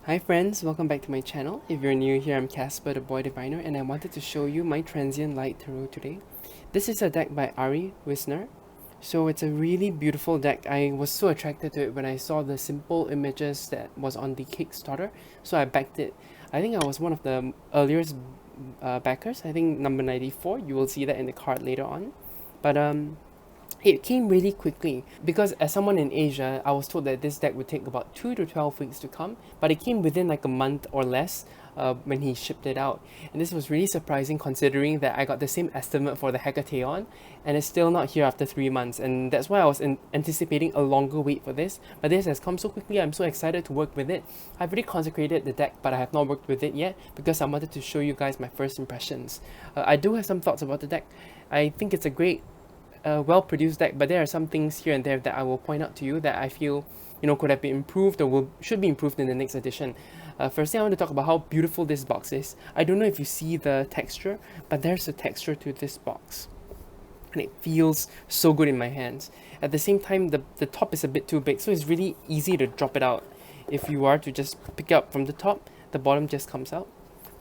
Hi friends, welcome back to my channel. If you're new here, I'm Casper the Boy Diviner and I wanted to show you my Transient Light Tarot today. This is a deck by Ari Wisner. So it's a really beautiful deck. I was so attracted to it when I saw the simple images that was on the Kickstarter, so I backed it. I think I was one of the earliest backers, I think number 94. You will see that in the card later on. But it came really quickly because as someone in Asia, I was told that this deck would take about 2 to 12 weeks to come, but it came within like a month or less when he shipped it out. And this was really surprising considering that I got the same estimate for the Hecataeon and it's still not here after 3 months. And that's why I was anticipating a longer wait for this. But this has come so quickly, I'm so excited to work with it. I've already consecrated the deck, but I have not worked with it yet because I wanted to show you guys my first impressions. I do have some thoughts about the deck. I think it's a great well-produced deck, but there are some things here and there that I will point out to you that I feel, could have been improved or should be improved in the next edition. Firstly, I want to talk about how beautiful this box is. I don't know if you see the texture, but there's a texture to this box. And it feels so good in my hands. At the same time, the top is a bit too big, so it's really easy to drop it out. If you are to just pick it up from the top, the bottom just comes out.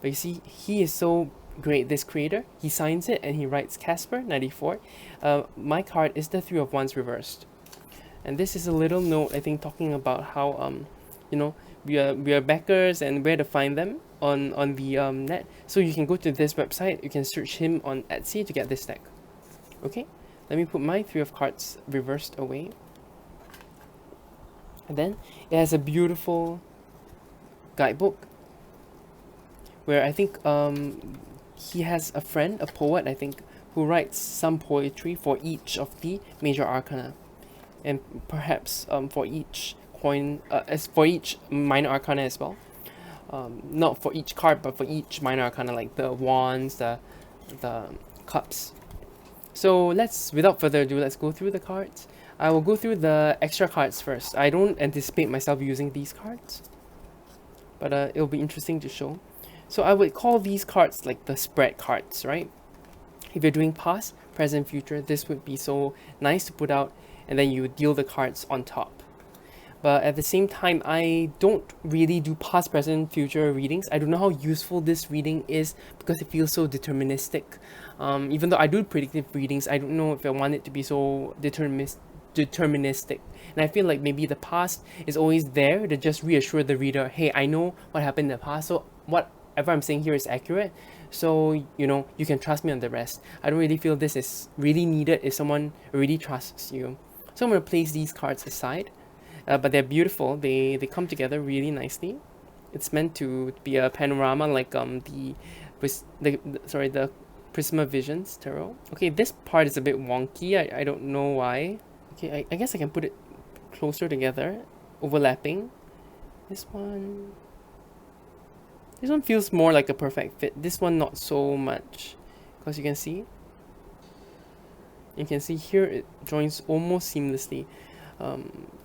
But you see, he is so great, this creator. He signs it and he writes Casper 94. My card is the Three of Wands reversed. And this is a little note, I think, talking about how we are backers and where to find them on the net. So you can go to this website, you can search him on Etsy to get this deck. Okay, let me put my Three of Cards reversed away. And then it has a beautiful guidebook where I think he has a friend, a poet, I think, who writes some poetry for each of the major arcana, and perhaps for each as for each minor arcana as well. Not for each card, but for each minor arcana, like the wands, the cups. So without further ado, let's go through the cards. I will go through the extra cards first. I don't anticipate myself using these cards, but it'll be interesting to show. So I would call these cards like the spread cards, right? If you're doing past, present, future, this would be so nice to put out, and then you deal the cards on top. But at the same time, I don't really do past, present, future readings. I don't know how useful this reading is because it feels so deterministic. Even though I do predictive readings, I don't know if I want it to be so deterministic. And I feel like maybe the past is always there to just reassure the reader, hey, I know what happened in the past, so whatever I'm saying here is accurate. So, you can trust me on the rest. I don't really feel this is really needed if someone really trusts you. So I'm going to place these cards aside. But they're beautiful. They come together really nicely. It's meant to be a panorama like the Prisma Visions Tarot. Okay, this part is a bit wonky. I don't know why. Okay, I guess I can put it closer together, overlapping. This one feels more like a perfect fit. This one not so much, because you can see here it joins almost seamlessly.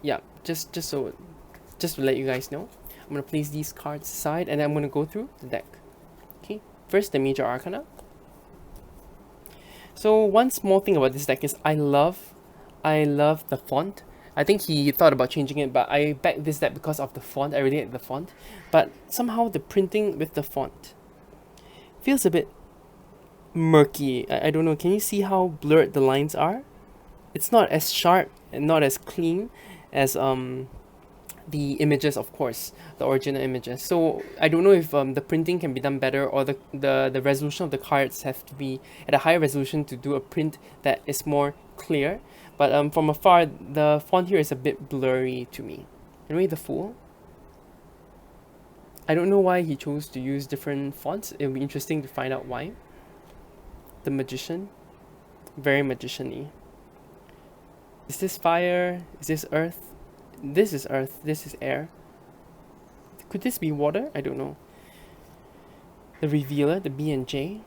Yeah, just to let you guys know, I'm gonna place these cards aside and I'm gonna go through the deck. Okay, first the major arcana. So one small thing about this deck is I love the font. I think he thought about changing it, but I backed this deck because of the font. I really like the font, but somehow the printing with the font feels a bit murky. I don't know. Can you see how blurred the lines are? It's not as sharp and not as clean as the images, of course, the original images. So I don't know if the printing can be done better, or the resolution of the cards have to be at a higher resolution to do a print that is more clear. But from afar, the font here is a bit blurry to me. Anyway, the Fool. I don't know why he chose to use different fonts. It'll be interesting to find out why. The Magician. Very magician-y. Is this fire? Is this earth? This is earth. This is air. Could this be water? I don't know. The Revealer, the B and J.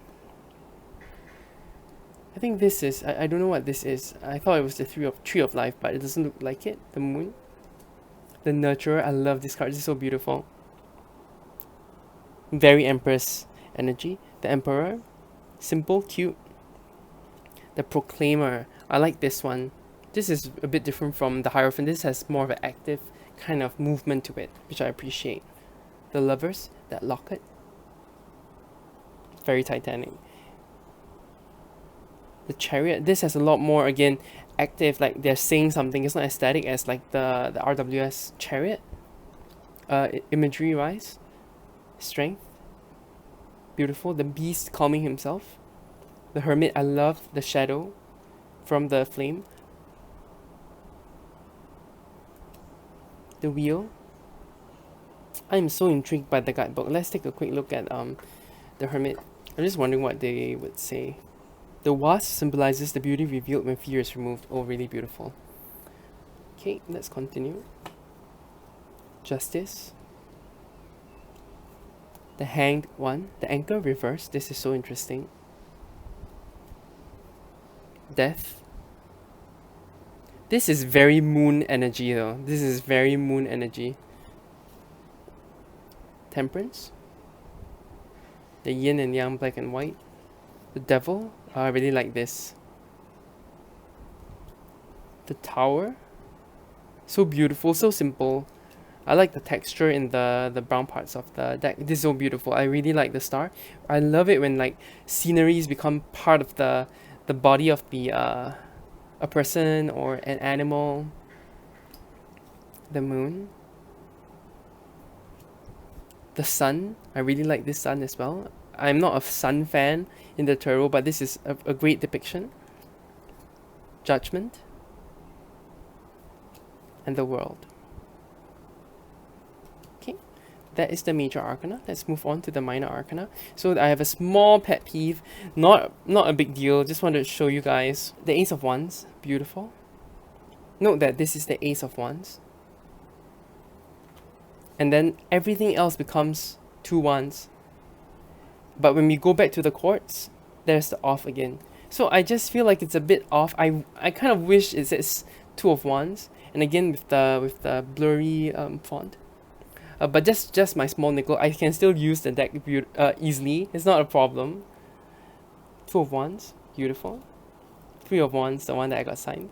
I think this is, I don't know what this is. I thought it was the Tree of Life, but it doesn't look like it. The Moon. The Nurturer. I love this card. This is so beautiful. Very Empress energy. The Emperor. Simple, cute. The Proclaimer. I like this one. This is a bit different from the Hierophant. This has more of an active kind of movement to it, which I appreciate. The Lovers, that locket. Very Titanic. The Chariot, this has a lot more, again, active, like they're saying something. It's not as static as like the RWS Chariot. Imagery wise, strength, beautiful. The Beast calming himself. The Hermit, I love the shadow from the flame. The Wheel. I'm so intrigued by the guidebook. Let's take a quick look at the Hermit. I'm just wondering what they would say. The Wasp symbolizes the beauty revealed when fear is removed. Oh, really beautiful. Okay, let's continue. Justice. The Hanged One. The Anchor reversed. This is so interesting. Death. This is very moon energy though. This is very moon energy. Temperance. The yin and yang, black and white. The Devil. I really like this. The Tower. So beautiful, so simple. I like the texture in the brown parts of the deck. This is so beautiful. I really like the Star. I love it when like sceneries become part of the body of the a person or an animal. The Moon. The Sun. I really like this Sun as well. I'm not a Sun fan in the tarot, but this is a great depiction. Judgment. And the World. Okay, that is the major arcana. Let's move on to the minor arcana. So I have a small pet peeve, not a big deal, just wanted to show you guys. The Ace of Wands, beautiful. Note that this is the Ace of Wands. And then everything else becomes 2 wands. But when we go back to the quartz, there's the off again. So I just feel like it's a bit off. I kind of wish it says 2 of Wands, and again with the blurry font. But just my small nickel, I can still use the deck easily. It's not a problem. 2 of Wands, beautiful. 3 of Wands, the one that I got signed.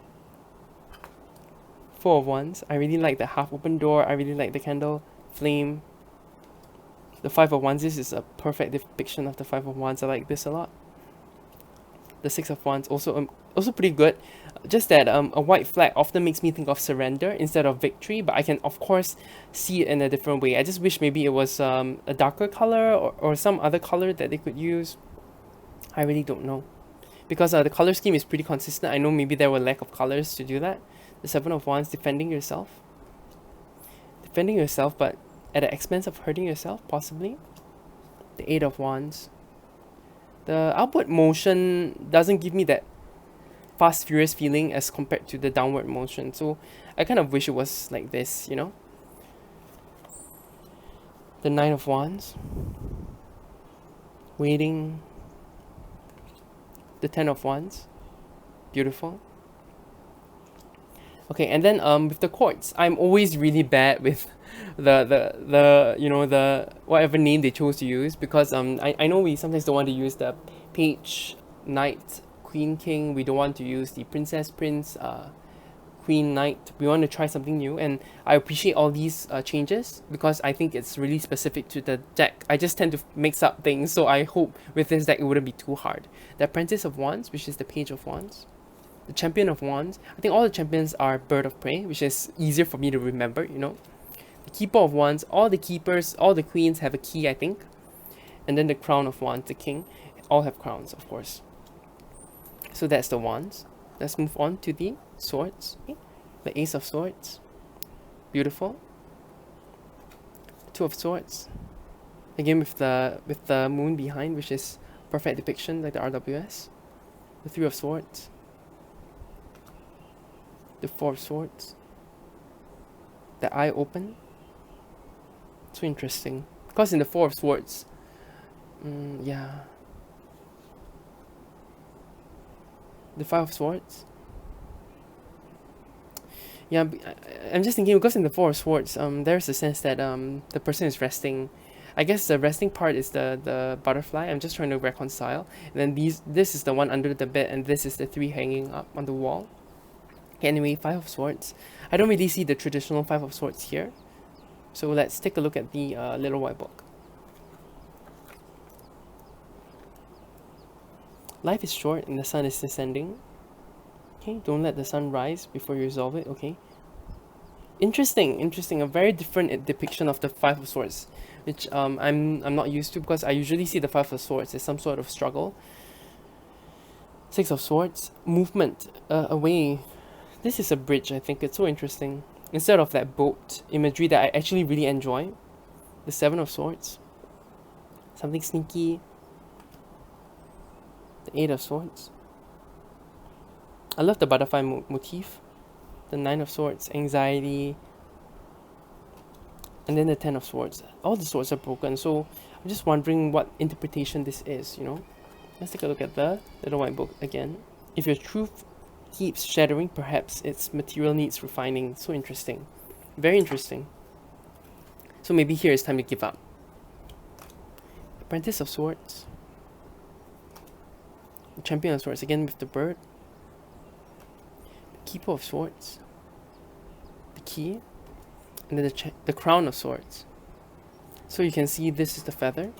4 of Wands, I really like the half open door. I really like the candle flame. The 5 of Wands, this is a perfect depiction of the 5 of Wands. I like this a lot. The 6 of Wands, also pretty good. Just that a white flag often makes me think of surrender instead of victory, but I can of course see it in a different way. I just wish maybe it was a darker color or some other color that they could use. I really don't know. Because the color scheme is pretty consistent. I know maybe there were lack of colors to do that. The 7 of Wands, defending yourself. Defending yourself, but at the expense of hurting yourself, possibly. The 8 of Wands. The upward motion doesn't give me that fast, furious feeling as compared to the downward motion. So I kind of wish it was like this, you know. The 9 of Wands. Waiting. The 10 of Wands. Beautiful. Okay, and then with the quartz, I'm always really bad with the you know, the whatever name they chose to use, because I know we sometimes don't want to use the page, knight, queen, king. We don't want to use the princess, prince, queen, knight. We want to try something new, and I appreciate all these changes because I think it's really specific to the deck. I just tend to mix up things, so I hope with this deck it wouldn't be too hard. The Apprentice of Wands, which is the Page of Wands. The Champion of Wands. I think all the champions are Bird of Prey, which is easier for me to remember, you know. The Keeper of Wands. All the keepers, all the queens have a key, I think. And then the Crown of Wands, the king. All have crowns, of course. So that's the wands. Let's move on to the swords. Okay. The Ace of Swords. Beautiful. 2 of Swords. Again with the moon behind, which is perfect depiction like the RWS. The 3 of Swords. The 4 of Swords. The Eye Open. So interesting. Because in the 4 of Swords, yeah. The 5 of Swords. Yeah, I'm just thinking because in the 4 of Swords, there's a sense that the person is resting. I guess the resting part is the butterfly. I'm just trying to reconcile. And then this is the one under the bed, and this is the 3 hanging up on the wall. Anyway, 5 of Swords. I don't really see the traditional 5 of Swords here. So let's take a look at the little white book. Life is short and the sun is descending. Okay, don't let the sun rise before you resolve it. Okay. Interesting. A very different depiction of the Five of Swords, which I'm not used to, because I usually see the Five of Swords as some sort of struggle. Six of Swords, movement away. This is a bridge. I think it's so interesting. Instead of that boat imagery that I actually really enjoy, the Seven of Swords, something sneaky. The Eight of Swords. I love the butterfly motif. The Nine of Swords, anxiety, and then the Ten of Swords. All the swords are broken, so I'm just wondering what interpretation this is, you know? Let's take a look at the little white book again. If your truth keeps shattering, perhaps its material needs refining. So interesting. Very interesting. So maybe here it's time to give up. Apprentice of Swords. The Champion of Swords, again with the bird. Keeper of Swords, the key, and then the Crown of Swords. So you can see this is the feather.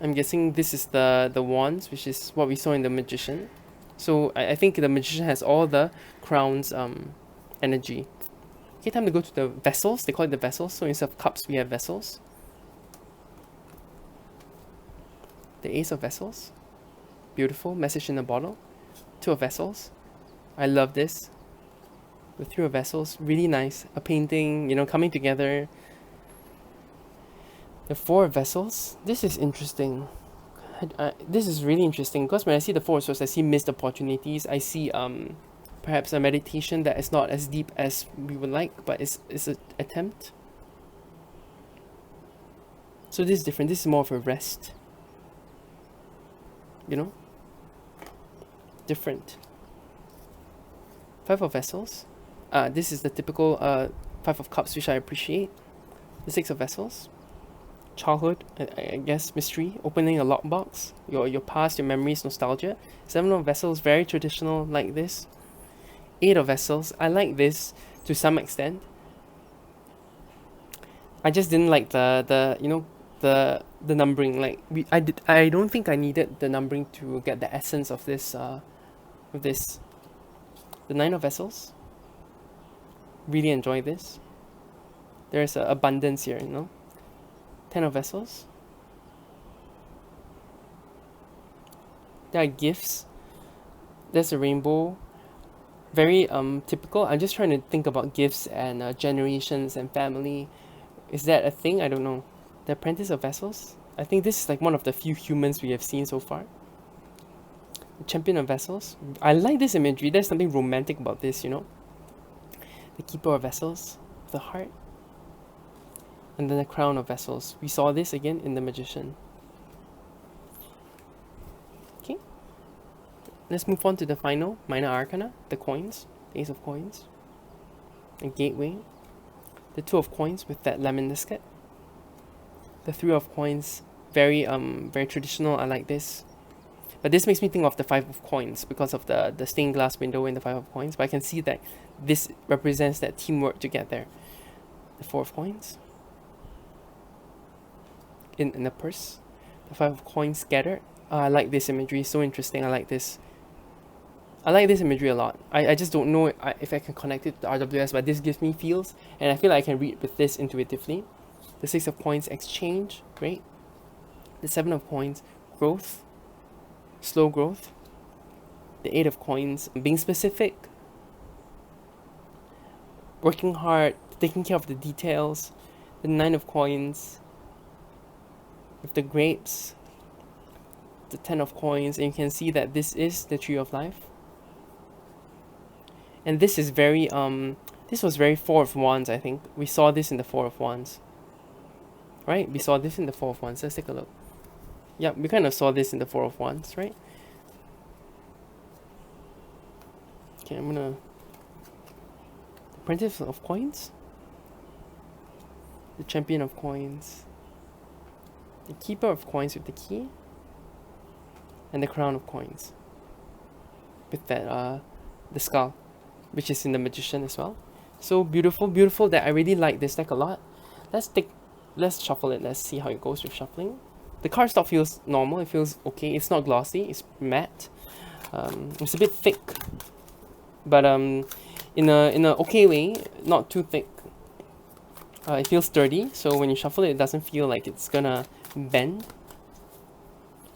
I'm guessing this is the wands, which is what we saw in the Magician. So I think the Magician has all the crowns energy. Okay, time to go to the vessels. They call it the vessels. So instead of cups, we have vessels. The Ace of Vessels. Beautiful. Message in a bottle. Two of Vessels. I love this. The Three of Vessels, really nice. A painting, you know, coming together. The Four of Vessels, this is interesting. This is really interesting, because when I see the Four of Swords, I see missed opportunities. I see perhaps a meditation that is not as deep as we would like, but it's an attempt. So this is different. This is more of a rest. You know? Different. Five of Vessels. This is the typical Five of Cups, which I appreciate. The Six of Vessels. Childhood, I guess, mystery. Opening a lockbox. Your past, your memories, nostalgia. Seven of Vessels, very traditional, like this. Eight of Vessels. I like this to some extent. I just didn't like the you know, the numbering. Like I don't think I needed the numbering to get the essence of this The Nine of Vessels. Really enjoy this. There's an abundance here, you know. Ten of Vessels. There are gifts. There's a rainbow. Very typical. I'm just trying to think about gifts and generations and family. Is that a thing? I don't know. The Apprentice of Vessels. I think this is like one of the few humans we have seen so far. The Champion of Vessels. I like this imagery. There's something romantic about this, you know. The Keeper of Vessels. The heart. And then the Crown of Vessels. We saw this again in the Magician. Okay. Let's move on to the final minor arcana. The coins. The Ace of Coins. A gateway. The Two of Coins with that lemon biscuit. The Three of Coins. Very traditional. I like this. But this makes me think of the Five of Coins because of the stained glass window in the Five of Coins. But I can see that this represents that teamwork to get there. The Four of Coins. In the purse. The Five of Coins scattered. I like this imagery. So interesting. I like this. I like this imagery a lot. I just don't know if I can connect it to RWS, but this gives me feels. And I feel like I can read with this intuitively. The Six of Coins, exchange. Great. The Seven of Coins, growth. Slow growth. The Eight of Coins, being specific. Working hard, taking care of the details. The Nine of Coins. With the grapes. The Ten of Coins. And you can see that this is the Tree of Life. And this is very, this was very Four of Wands, I think. We saw this in the Four of Wands. Right? We saw this in the Four of Wands. Let's take a look. Yeah, we kind of saw this in the Four of Wands, right? Okay, I'm gonna... The Apprentice of Coins. The Champion of Coins. The Keeper of Coins with the key. And the Crown of Coins. With that, the skull. Which is in the Magician as well. So beautiful, beautiful deck. I really like this deck a lot. Let's shuffle it. Let's see how it goes with shuffling. The cardstock feels normal. It feels okay. It's not glossy. It's matte. It's a bit thick, but in a okay way. Not too thick. It feels sturdy. So when you shuffle it, it doesn't feel like it's gonna bend.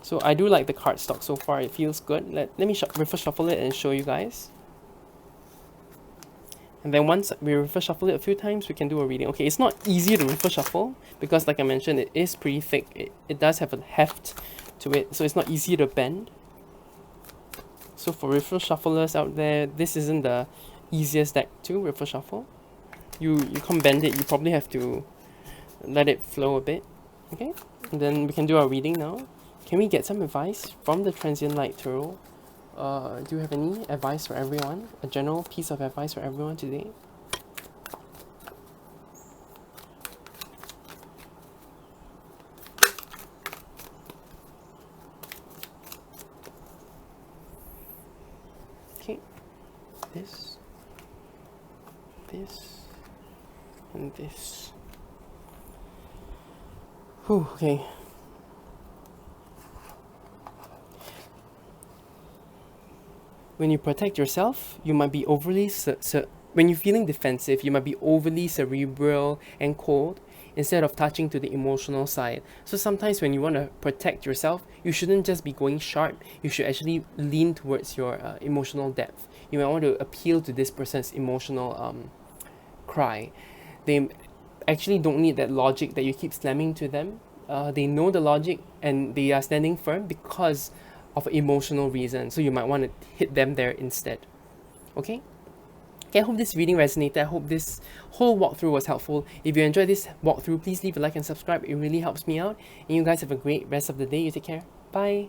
So I do like the cardstock so far. It feels good. Let me reverse shuffle it and show you guys. And then once we reverse shuffle it a few times, we can do a reading. Okay, it's not easy to reverse shuffle because, like I mentioned, it is pretty thick. It does have a heft to it, so it's not easy to bend. So for reverse shufflers out there, this isn't the easiest deck to reverse shuffle. You can't bend it. You probably have to let it flow a bit. Okay, and then we can do our reading now. Can we get some advice from the Transient Light Tarot? Do you have any advice for everyone? A general piece of advice for everyone today? Okay, this, and this. Whew, okay. When you protect yourself, you might be overly when you're feeling defensive, you might be overly cerebral and cold instead of touching to the emotional side. So sometimes when you want to protect yourself, you shouldn't just be going sharp. You should actually lean towards your emotional depth. You might want to appeal to this person's emotional cry. They actually don't need that logic that you keep slamming to them. They know the logic and they are standing firm because of emotional reason, so you might want to hit them there instead. Okay, I hope this reading resonated. I hope this whole walkthrough was helpful. If you enjoyed this walkthrough, please leave a like and subscribe. It really helps me out, and you guys have a great rest of the day. You take care. Bye.